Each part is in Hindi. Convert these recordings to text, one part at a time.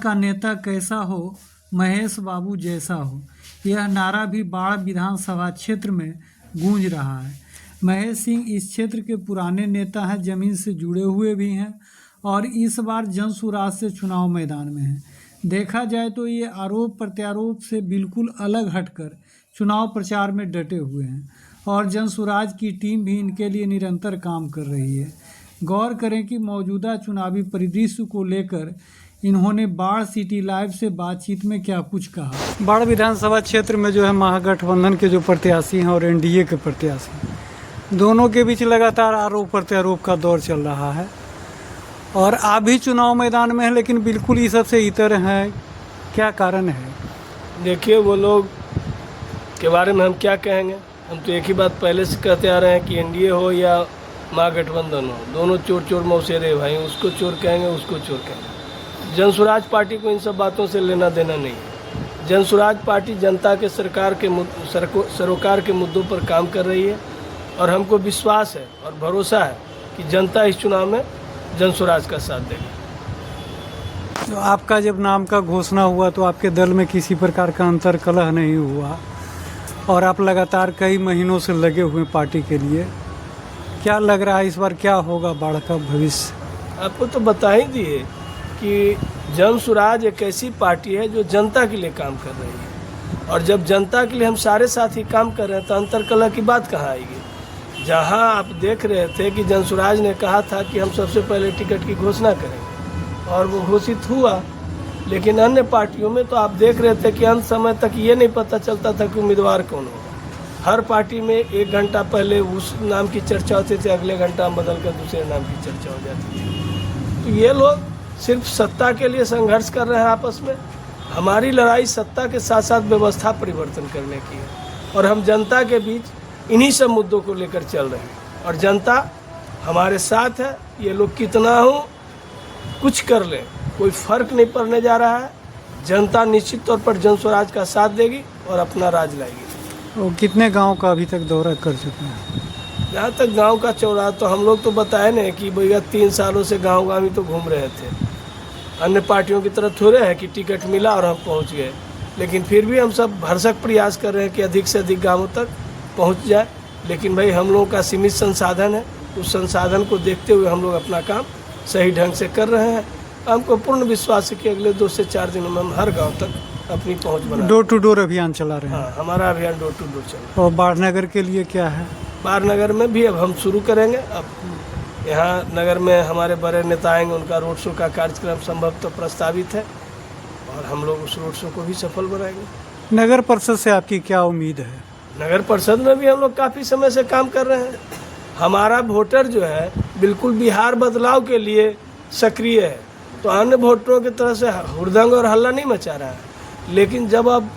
का नेता कैसा हो, महेश बाबू जैसा हो, यह नारा भी बाढ़ विधानसभा क्षेत्र में गूंज रहा है। महेश सिंह इस क्षेत्र के पुराने नेता हैं, जमीन से जुड़े हुए भी हैं और इस बार जनसुराज से चुनाव मैदान में हैं। देखा जाए तो ये आरोप प्रत्यारोप से बिल्कुल अलग हटकर चुनाव प्रचार में डटे हुए हैं और जनसुराज की टीम भी इनके लिए निरंतर काम कर रही है। गौर करें कि मौजूदा चुनावी परिदृश्य को लेकर इन्होंने बाढ़ सिटी लाइव से बातचीत में क्या कुछ कहा। बाढ़ विधानसभा क्षेत्र में जो है महागठबंधन के जो प्रत्याशी हैं और एनडीए के प्रत्याशी, दोनों के बीच लगातार आरोप प्रत्यारोप का दौर चल रहा है और आप भी चुनाव मैदान में हैं, लेकिन बिल्कुल इस सबसे इतर हैं। क्या कारण है? देखिए, वो लोग के बारे में हम क्या कहेंगे। हम तो एक ही बात पहले से कहते आ रहे हैं कि एनडीए हो या महागठबंधन हो, दोनों चोर चोर मौसेरे भाई, उसको चोर कहेंगे, उसको चोर कहेंगे। जनसुराज पार्टी को इन सब बातों से लेना देना नहीं है। जनसुराज पार्टी जनता के सरोकार के मुद्दों पर काम कर रही है और हमको विश्वास है और भरोसा है कि जनता इस चुनाव में जनसुराज का साथ देगी। तो आपका जब नाम का घोषणा हुआ तो आपके दल में किसी प्रकार का अंतर कलह नहीं हुआ और आप लगातार कई महीनों से लगे हुए पार्टी के लिए। क्या लग रहा है इस बार क्या होगा बाढ़ का भविष्य? आपको तो बता ही दिए कि जनसुराज एक ऐसी पार्टी है जो जनता के लिए काम कर रही है और जब जनता के लिए हम सारे साथी काम कर रहे हैं तो अंतर कलह की बात कहाँ आएगी। जहाँ आप देख रहे थे कि जनसुराज ने कहा था कि हम सबसे पहले टिकट की घोषणा करेंगे और वो घोषित हुआ, लेकिन अन्य पार्टियों में तो आप देख रहे थे कि अंत समय तक ये नहीं पता चलता था कि उम्मीदवार कौन होगा। हर पार्टी में 1 घंटा पहले उस नाम की चर्चा होती थी, अगले घंटा बदल कर दूसरे नाम की चर्चा हो जाती थी। तो ये लोग सिर्फ सत्ता के लिए संघर्ष कर रहे हैं आपस में। हमारी लड़ाई सत्ता के साथ साथ व्यवस्था परिवर्तन करने की है और हम जनता के बीच इन्हीं सब मुद्दों को लेकर चल रहे हैं और जनता हमारे साथ है। ये लोग कितना हो कुछ कर ले, कोई फर्क नहीं पड़ने जा रहा है। जनता निश्चित तौर पर जनसुराज का साथ देगी और अपना राज लाएगी। तो कितने गांव का अभी तक दौरा कर चुके हैं? जहाँ तक गांव का चौराहा तो हम लोग तो बताए ना कि भैया 3 सालों से गांव ही तो घूम रहे थे। अन्य पार्टियों की तरह थोड़े है कि टिकट मिला और हम पहुंच गए, लेकिन फिर भी हम सब भरसक प्रयास कर रहे हैं कि अधिक से अधिक गांवों तक पहुंच जाए। लेकिन भाई हम लोगों का सीमित संसाधन है, उस संसाधन को देखते हुए हम लोग अपना काम सही ढंग से कर रहे हैं। हमको पूर्ण विश्वास है कि अगले 2 से 4 दिनों में हम हर गाँव तक अपनी पहुँच बना। डोर टू डोर अभियान चला रहे हैं? हाँ, हमारा अभियान डोर टू डोर चल रहा है। और बाढ़नगर के लिए क्या है? बाढ़नगर में भी अब हम शुरू करेंगे। अब यहाँ नगर में हमारे बड़े नेता आएंगे, उनका रोड शो का कार्यक्रम संभवतः प्रस्तावित है और हम लोग उस रोड शो को भी सफल बनाएंगे। नगर परिषद से आपकी क्या उम्मीद है? नगर परिषद में भी हम लोग काफ़ी समय से काम कर रहे हैं। हमारा वोटर जो है बिल्कुल बिहार बदलाव के लिए सक्रिय है, तो अन्य वोटरों की तरह से हुड़दंग और हल्ला नहीं मचा रहा है। लेकिन जब अब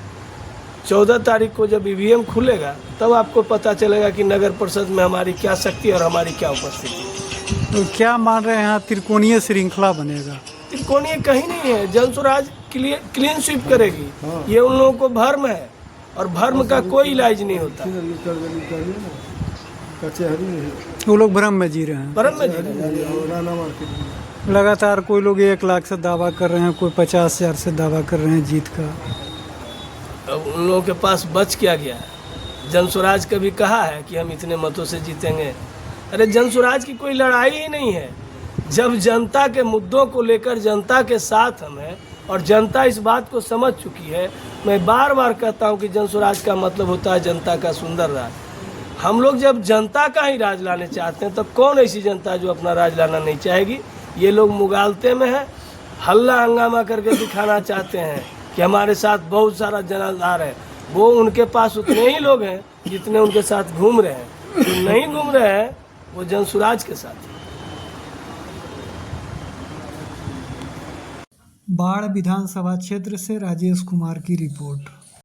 14 तारीख को जब ईवीएम खुलेगा तब आपको पता चलेगा कि नगर परिषद में हमारी क्या शक्ति और हमारी क्या उपस्थिति है। तो क्या मान रहे हैं यहाँ त्रिकोणीय श्रृंखला बनेगा? त्रिकोणीय कहीं नहीं है। जनसुराज क्लीन स्वीप करेगी। ये उन लोगों को भ्रम है और भ्रम का कोई इलाज नहीं होता। वो लोग भ्रम में जी रहे हैं। भ्रम में जी रहे हैं। लगातार कोई लोग 1 लाख से दावा कर रहे हैं, कोई 50,000 से दावा कर रहे हैं जीत का। अब उन लोगों के पास बच क्या गया है? जनसुराज कभी कहा है कि हम इतने मतों से जीतेंगे? अरे जनसुराज की कोई लड़ाई ही नहीं है। जब जनता के मुद्दों को लेकर जनता के साथ हम हैं और जनता इस बात को समझ चुकी है। मैं बार बार कहता हूं कि जनसुराज का मतलब होता है जनता का सुंदर राज। हम लोग जब जनता का ही राज लाने चाहते हैं तो कौन ऐसी जनता जो अपना राज लाना नहीं चाहेगी? ये लोग मुगालते में है, हल्ला हंगामा करके दिखाना चाहते हैं कि हमारे साथ बहुत सारा जनाधार है। वो उनके पास उतने ही लोग हैं जितने उनके साथ घूम रहे हैं। जो नहीं घूम रहे हैं वो जनसुराज के साथ है। बाढ़ विधानसभा क्षेत्र से राजेश कुमार की रिपोर्ट।